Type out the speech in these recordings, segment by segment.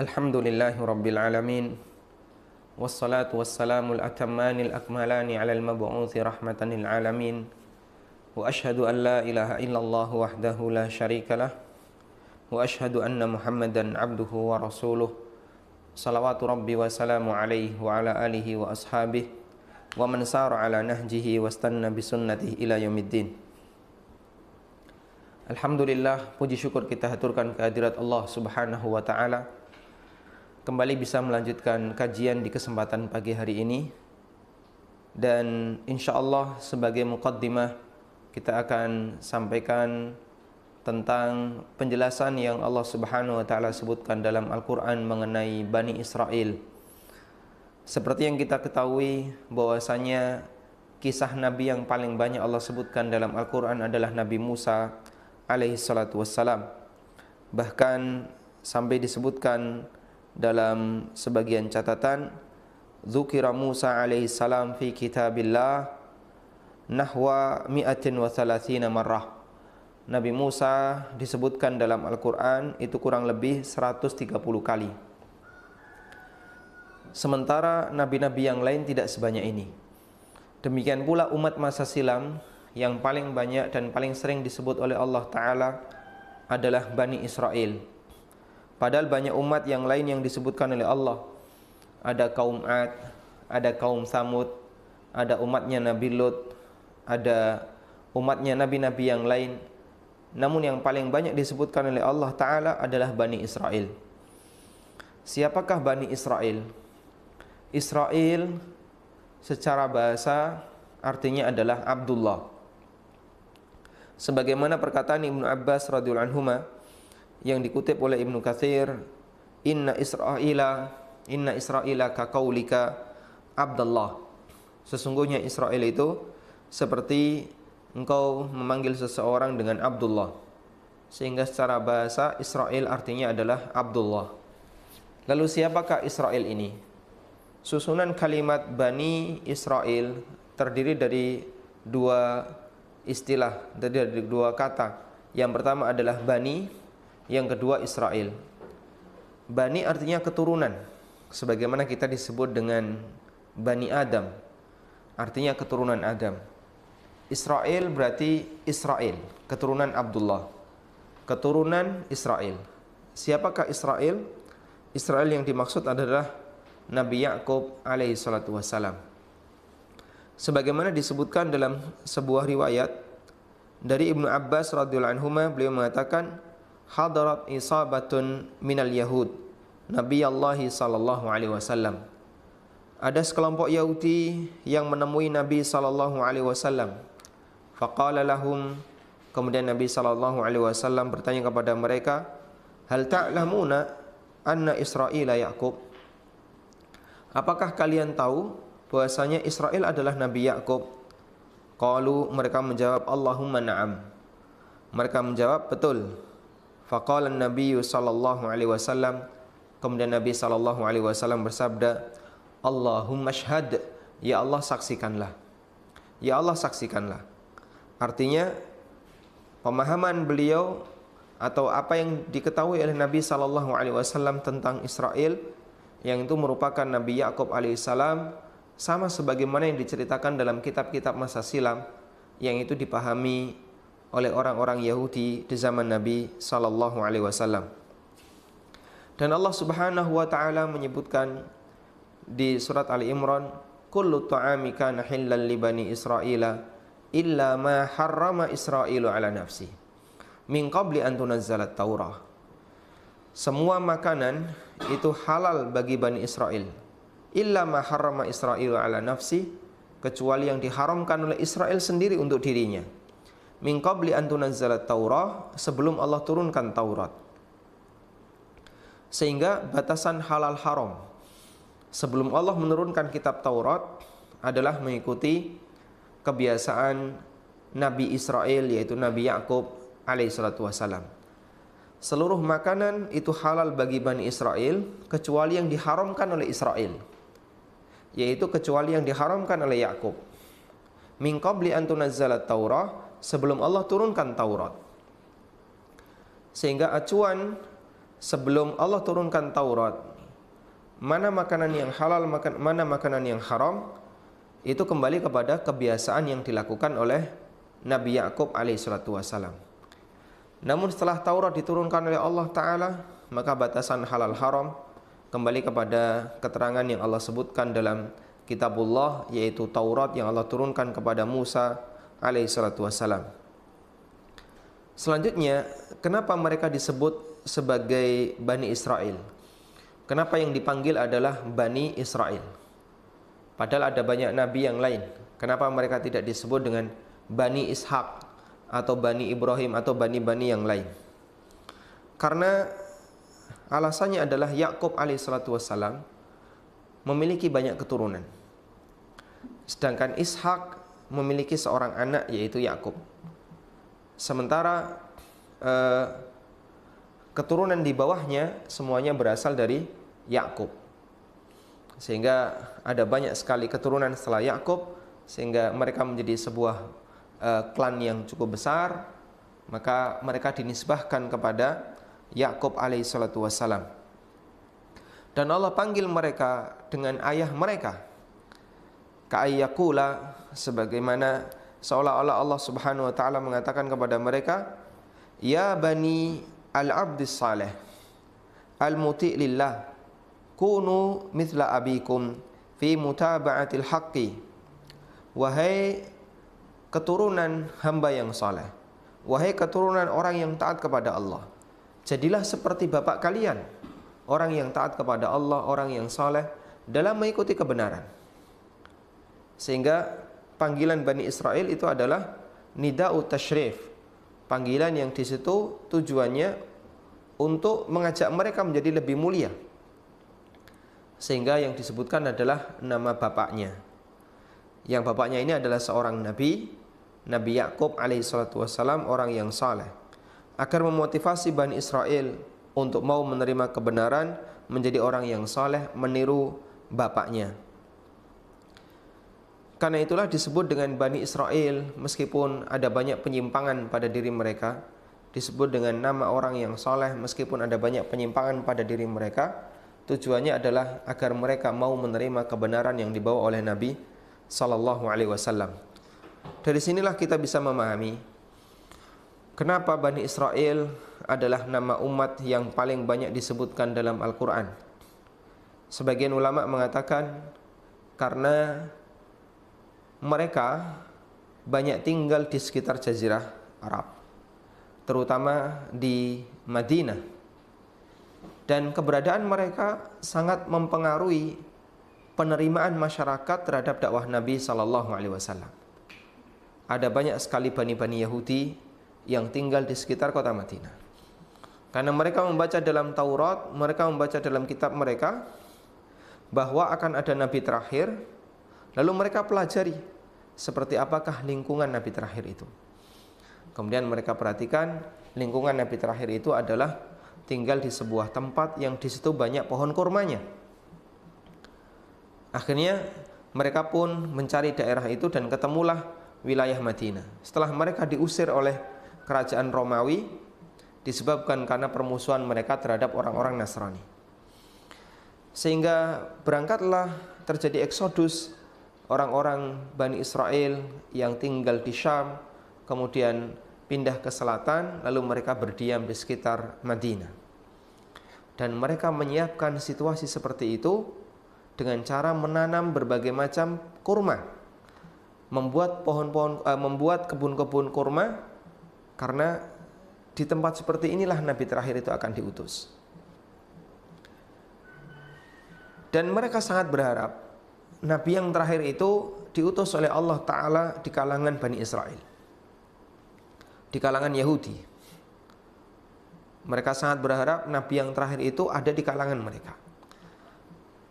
Alhamdulillahi Rabbil Alamin. Wassalatu wassalamul atammanil akmalani alal mab'uthi rahmatan lil alamin. Wa ashhadu an la ilaha illallah wahdahu la syarikalah. Wa ashhadu anna Muhammadan abduhu wa rasuluh. Salawatu Rabbi wa salamu alaihi wa ala alihi wa ashabihi wa man sara ala nahjihi wastanna bisunnatihi ila yaumiddin. Alhamdulillah, puji syukur kita haturkan kehadirat Allah Subhanahu wa taala. Kembali bisa melanjutkan kajian di kesempatan pagi hari ini. Dan insyaallah sebagai muqaddimah kita akan sampaikan tentang penjelasan yang Allah Subhanahu wa taala sebutkan dalam Al-Qur'an mengenai Bani Israel. Seperti yang kita ketahui bahwasanya kisah nabi yang paling banyak Allah sebutkan dalam Al-Qur'an adalah Nabi Musa alaihi salatu wassalam. Bahkan sampai disebutkan dalam sebagian catatan, dzukira Musa alaihi salam fi kitabillah nahwa mi'atin wa thalathina marrah. Nabi Musa disebutkan dalam Al-Qur'an itu kurang lebih 130 kali. Sementara nabi-nabi yang lain tidak sebanyak ini. Demikian pula umat masa silam yang paling banyak dan paling sering disebut oleh Allah Ta'ala adalah Bani Israel. Padahal banyak umat yang lain yang disebutkan oleh Allah. Ada kaum Ad, ada kaum Tsamud, ada umatnya Nabi Lut, ada umatnya nabi-nabi yang lain. Namun yang paling banyak disebutkan oleh Allah Ta'ala adalah Bani Israel. Siapakah Bani Israel? Israel secara bahasa artinya adalah Abdullah. Sebagaimana perkataan Ibnu Abbas radhiyallahu anhuma yang dikutip oleh Ibnu Katsir, inna Israila ka qaulika Abdullah. Sesungguhnya Israel itu seperti engkau memanggil seseorang dengan Abdullah. Sehingga secara bahasa Israel artinya adalah Abdullah. Lalu siapakah Israel ini? Susunan kalimat Bani Israel terdiri dari dua istilah, dari dua kata. Yang pertama adalah Bani, yang kedua Israel. Bani artinya keturunan, sebagaimana kita disebut dengan Bani Adam, artinya keturunan Adam. Israel berarti Israel, keturunan Abdullah, keturunan Israel. Siapakah Israel? Israel yang dimaksud adalah Nabi Ya'qub alaihi salatu wassalam. Sebagaimana disebutkan dalam sebuah riwayat dari Ibnu Abbas radhiyallahu anhuma, beliau mengatakan, hadarat isabatun minal yahud Nabi Allah sallallahu alaihi wasallam. Ada sekelompok Yahudi yang menemui Nabi sallallahu alaihi wasallam. Faqala lahum, kemudian Nabi sallallahu alaihi wasallam bertanya kepada mereka, hal ta'lamuna anna Israila Yaqub? Apakah kalian tahu bahwasanya Israel adalah Nabi Yaqub? Qalu, mereka menjawab, Allahumma na'am. Mereka menjawab, betul. Faqala Nabi sallallahu alaihi wasallam, kemudian Nabi sallallahu alaihi wasallam bersabda, Allahumma syhad, ya Allah saksikanlah. Ya Allah saksikanlah. Artinya pemahaman beliau atau apa yang diketahui oleh Nabi sallallahu alaihi wasallam tentang Israel, yang itu merupakan Nabi Ya'qub alaihissalam, sama sebagaimana yang diceritakan dalam kitab-kitab masa silam, yang itu dipahami oleh orang-orang Yahudi di zaman Nabi sallallahu alaihi wasallam. Dan Allah Subhanahu wa taala menyebutkan di surat Ali Imran, kullu ta'ami kana halal li bani Israila illa ma harrama Israilu ala nafsi min qabli an tunazzalat Taurah. Semua makanan itu halal bagi Bani Israel, illa ma harrama Israilu ala nafsi, kecuali yang diharamkan oleh Israel sendiri untuk dirinya. Min qabli an tunazzalat Taurah, sebelum Allah turunkan Taurat. Sehingga batasan halal haram sebelum Allah menurunkan kitab Taurat adalah mengikuti kebiasaan Nabi Israel, yaitu Nabi Ya'qub alaihi salatu wassalam. Seluruh makanan itu halal bagi Bani Israel kecuali yang diharamkan oleh Israel, yaitu kecuali yang diharamkan oleh Ya'qub. Min qabli an tunazzalat Taurah, sebelum Allah turunkan Taurat. Sehingga acuan sebelum Allah turunkan Taurat, mana makanan yang halal, mana makanan yang haram, itu kembali kepada kebiasaan yang dilakukan oleh Nabi Yakub alaihissalatu wassalam. Namun setelah Taurat diturunkan oleh Allah Ta'ala, maka batasan halal haram kembali kepada keterangan yang Allah sebutkan dalam kitabullah, yaitu Taurat yang Allah turunkan kepada Musa alaihissalatu wassalam. Selanjutnya, kenapa mereka disebut sebagai Bani Israel? Kenapa yang dipanggil adalah Bani Israel? Padahal ada banyak nabi yang lain. Kenapa mereka tidak disebut dengan Bani Ishak atau Bani Ibrahim atau Bani-Bani yang lain? Karena alasannya adalah Yakub alaihissalatu wassalam memiliki banyak keturunan, sedangkan Ishak memiliki seorang anak yaitu Yakub. Sementara keturunan di bawahnya semuanya berasal dari Yakub, sehingga ada banyak sekali keturunan setelah Yakub, sehingga mereka menjadi sebuah klan yang cukup besar. Maka mereka dinisbahkan kepada Yakub alaihissalatu wassalam. Dan Allah panggil mereka dengan ayah mereka, ka'ayyakula, sebagaimana seolah-olah Allah subhanahu wa ta'ala mengatakan kepada mereka, ya bani al-abdis saleh al-muti' lillah kunu mithla abikum fi mutaba'atil haqqi. Wahai keturunan hamba yang saleh, wahai keturunan orang yang taat kepada Allah, jadilah seperti bapak kalian, orang yang taat kepada Allah, orang yang saleh dalam mengikuti kebenaran. Sehingga panggilan Bani Israel itu adalah nida'u tashrif, panggilan yang di situ tujuannya untuk mengajak mereka menjadi lebih mulia, sehingga yang disebutkan adalah nama bapaknya. Yang bapaknya ini adalah seorang nabi, Nabi Yakub alaihissalatu wassalam, orang yang saleh, agar memotivasi Bani Israel untuk mau menerima kebenaran, menjadi orang yang saleh, meniru bapaknya. Karena itulah disebut dengan Bani Israel, meskipun ada banyak penyimpangan pada diri mereka. Disebut dengan nama orang yang saleh meskipun ada banyak penyimpangan pada diri mereka. Tujuannya adalah agar mereka mau menerima kebenaran yang dibawa oleh Nabi sallallahu alaihi wasallam. Dari sinilah kita bisa memahami kenapa Bani Israel adalah nama umat yang paling banyak disebutkan dalam Al-Quran. Sebagian ulama mengatakan karena mereka banyak tinggal di sekitar Jazirah Arab, terutama di Madinah, dan keberadaan mereka sangat mempengaruhi penerimaan masyarakat terhadap dakwah Nabi sallallahu alaihi wasallam. Ada banyak sekali bani-bani Yahudi yang tinggal di sekitar kota Madinah, karena mereka membaca dalam Taurat, mereka membaca dalam kitab mereka bahwa akan ada nabi terakhir. Lalu mereka pelajari seperti apakah lingkungan nabi terakhir itu. Kemudian mereka perhatikan lingkungan nabi terakhir itu adalah tinggal di sebuah tempat yang di situ banyak pohon kurmanya. Akhirnya mereka pun mencari daerah itu dan ketemulah wilayah Madinah. Setelah mereka diusir oleh kerajaan Romawi disebabkan karena permusuhan mereka terhadap orang-orang Nasrani, sehingga berangkatlah terjadi eksodus orang-orang Bani Israel yang tinggal di Syam, kemudian pindah ke selatan, lalu mereka berdiam di sekitar Madinah. Dan mereka menyiapkan situasi seperti itu dengan cara menanam berbagai macam kurma, membuat kebun-kebun kurma, karena di tempat seperti inilah nabi terakhir itu akan diutus. Dan mereka sangat berharap nabi yang terakhir itu diutus oleh Allah Ta'ala di kalangan Bani Israel, di kalangan Yahudi. Mereka sangat berharap nabi yang terakhir itu ada di kalangan mereka,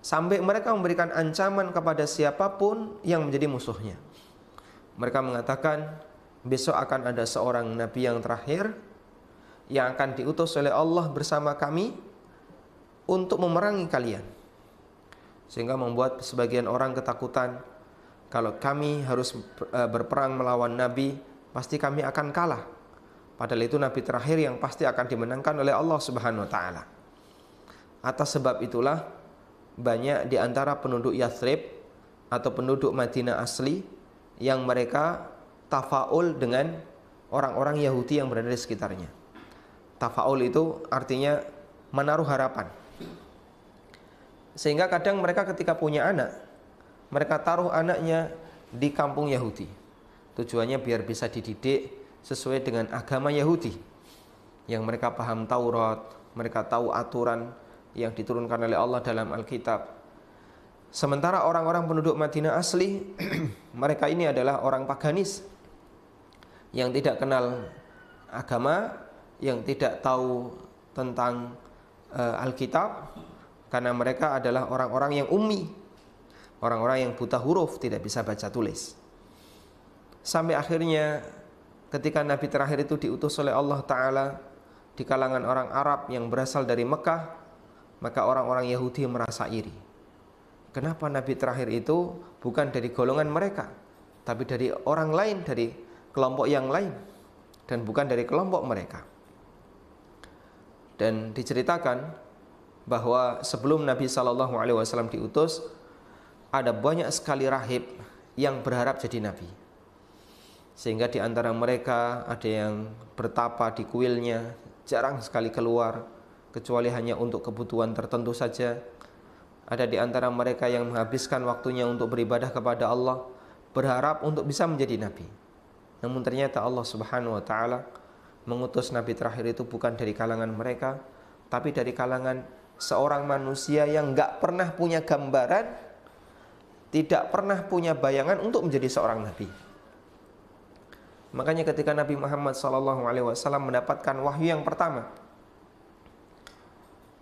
sampai mereka memberikan ancaman kepada siapapun yang menjadi musuhnya. Mereka mengatakan, besok akan ada seorang nabi yang terakhir yang akan diutus oleh Allah bersama kami untuk memerangi kalian. Sehingga membuat sebagian orang ketakutan, kalau kami harus berperang melawan nabi, pasti kami akan kalah. Padahal itu nabi terakhir yang pasti akan dimenangkan oleh Allah Subhanahu wa taala. Atas sebab itulah banyak di antara penduduk Yathrib atau penduduk Madinah asli yang mereka tafaul dengan orang-orang Yahudi yang berada di sekitarnya. Tafaul itu artinya menaruh harapan. Sehingga kadang mereka ketika punya anak, mereka taruh anaknya di kampung Yahudi. Tujuannya biar bisa dididik sesuai dengan agama Yahudi, yang mereka paham Taurat, mereka tahu aturan yang diturunkan oleh Allah dalam Alkitab. Sementara orang-orang penduduk Madinah asli mereka ini adalah orang paganis yang tidak kenal agama, yang tidak tahu tentang Alkitab, karena mereka adalah orang-orang yang ummi, orang-orang yang buta huruf, tidak bisa baca tulis. Sampai akhirnya ketika Nabi terakhir itu diutus oleh Allah Ta'ala di kalangan orang Arab yang berasal dari Mekah, maka orang-orang Yahudi merasa iri. Kenapa Nabi terakhir itu bukan dari golongan mereka, tapi dari orang lain, dari kelompok yang lain, dan bukan dari kelompok mereka. Dan diceritakan bahwa sebelum Nabi SAW diutus, ada banyak sekali rahib yang berharap jadi Nabi. Sehingga di antara mereka ada yang bertapa di kuilnya, jarang sekali keluar, kecuali hanya untuk kebutuhan tertentu saja. Ada di antara mereka yang menghabiskan waktunya untuk beribadah kepada Allah, berharap untuk bisa menjadi Nabi. Namun ternyata Allah Subhanahu wa Ta'ala mengutus Nabi terakhir itu bukan dari kalangan mereka, tapi dari kalangan seorang manusia yang gak pernah punya gambaran, tidak pernah punya bayangan untuk menjadi seorang Nabi. Makanya ketika Nabi Muhammad SAW mendapatkan wahyu yang pertama,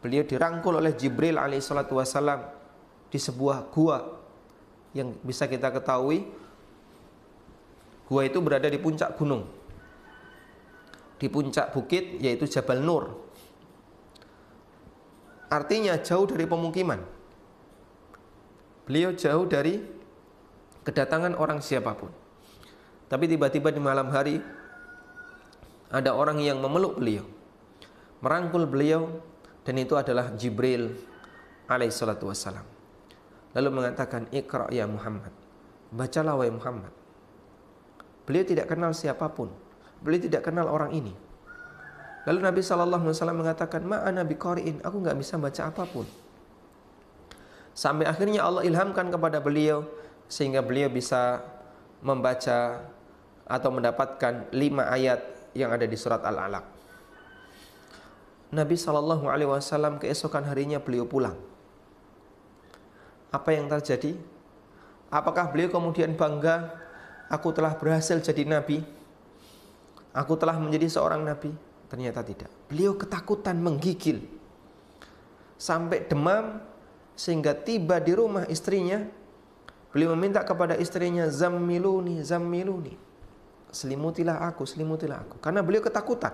beliau dirangkul oleh Jibril alaihissalam di sebuah gua yang bisa kita ketahui gua itu berada di puncak gunung, di puncak bukit, yaitu Jabal Nur. Artinya jauh dari pemukiman. Beliau jauh dari kedatangan orang siapapun. Tapi tiba-tiba di malam hari ada orang yang memeluk beliau, merangkul beliau, dan itu adalah Jibril alaihissalatu wassalam. Lalu mengatakan, "Iqra ya Muhammad." Bacalah wahai Muhammad. Beliau tidak kenal siapapun, beliau tidak kenal orang ini. Lalu Nabi SAW mengatakan, "Ma'ana biqari'in," aku enggak bisa baca apapun. Sampai akhirnya Allah ilhamkan kepada beliau sehingga beliau bisa membaca atau mendapatkan 5 ayat yang ada di surat Al-Alaq. Nabi SAW keesokan harinya beliau pulang. Apa yang terjadi? Apakah beliau kemudian bangga, aku telah berhasil jadi Nabi, aku telah menjadi seorang Nabi? Ternyata tidak. Beliau ketakutan, menggigil, sampai demam, sehingga tiba di rumah istrinya. Beliau meminta kepada istrinya, "Zammiluni, zammiluni." Selimutilah aku, selimutilah aku. Karena beliau ketakutan.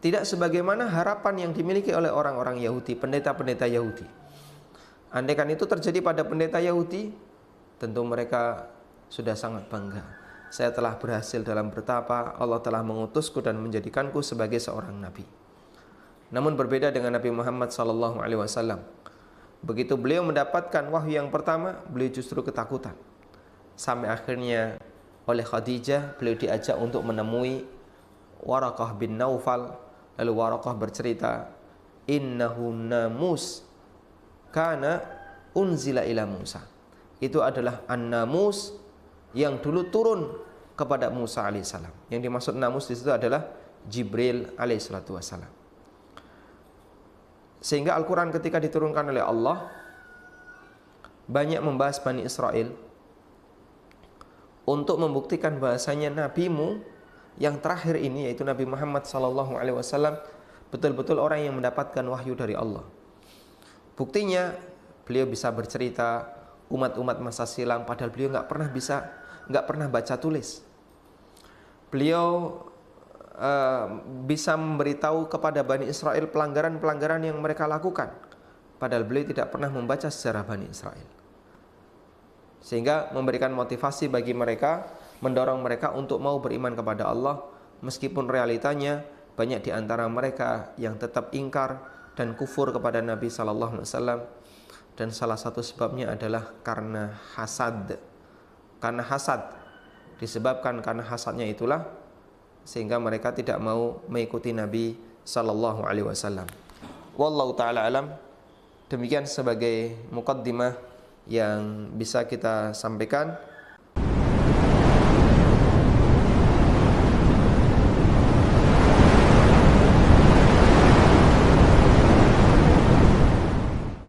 Tidak sebagaimana harapan yang dimiliki oleh orang-orang Yahudi, pendeta-pendeta Yahudi. Andaikan itu terjadi pada pendeta Yahudi, tentu mereka sudah sangat bangga. Saya telah berhasil dalam bertapa, Allah telah mengutusku dan menjadikanku sebagai seorang nabi. Namun berbeda dengan Nabi Muhammad SAW. Begitu beliau mendapatkan wahyu yang pertama, beliau justru ketakutan. Sampai akhirnya oleh Khadijah beliau diajak untuk menemui Waraqah bin Naufal. Lalu Waraqah bercerita, "Innahu namus kana unzila ila Musa." Itu adalah an-namus yang dulu turun kepada Musa alaihissalam. Yang dimaksud namus di situ adalah Jibril alaihissalatu wassalam. Sehingga Al-Quran ketika diturunkan oleh Allah banyak membahas Bani Israel untuk membuktikan bahasanya nabimu yang terakhir ini, yaitu Nabi Muhammad SAW, betul-betul orang yang mendapatkan wahyu dari Allah. Buktinya beliau bisa bercerita umat-umat masa silam, padahal beliau nggak pernah baca tulis. Beliau bisa memberitahu kepada Bani Israel pelanggaran-pelanggaran yang mereka lakukan, padahal beliau tidak pernah membaca sejarah Bani Israel. Sehingga memberikan motivasi bagi mereka, mendorong mereka untuk mau beriman kepada Allah, meskipun realitanya banyak di antara mereka yang tetap ingkar dan kufur kepada Nabi sallallahu alaihi wasallam, dan salah satu sebabnya adalah karena hasad. Karena hasad, disebabkan karena hasadnya itulah sehingga mereka tidak mau mengikuti Nabi sallallahu alaihi wasallam. Wallahu taala alam. Demikian sebagai muqaddimah yang bisa kita sampaikan.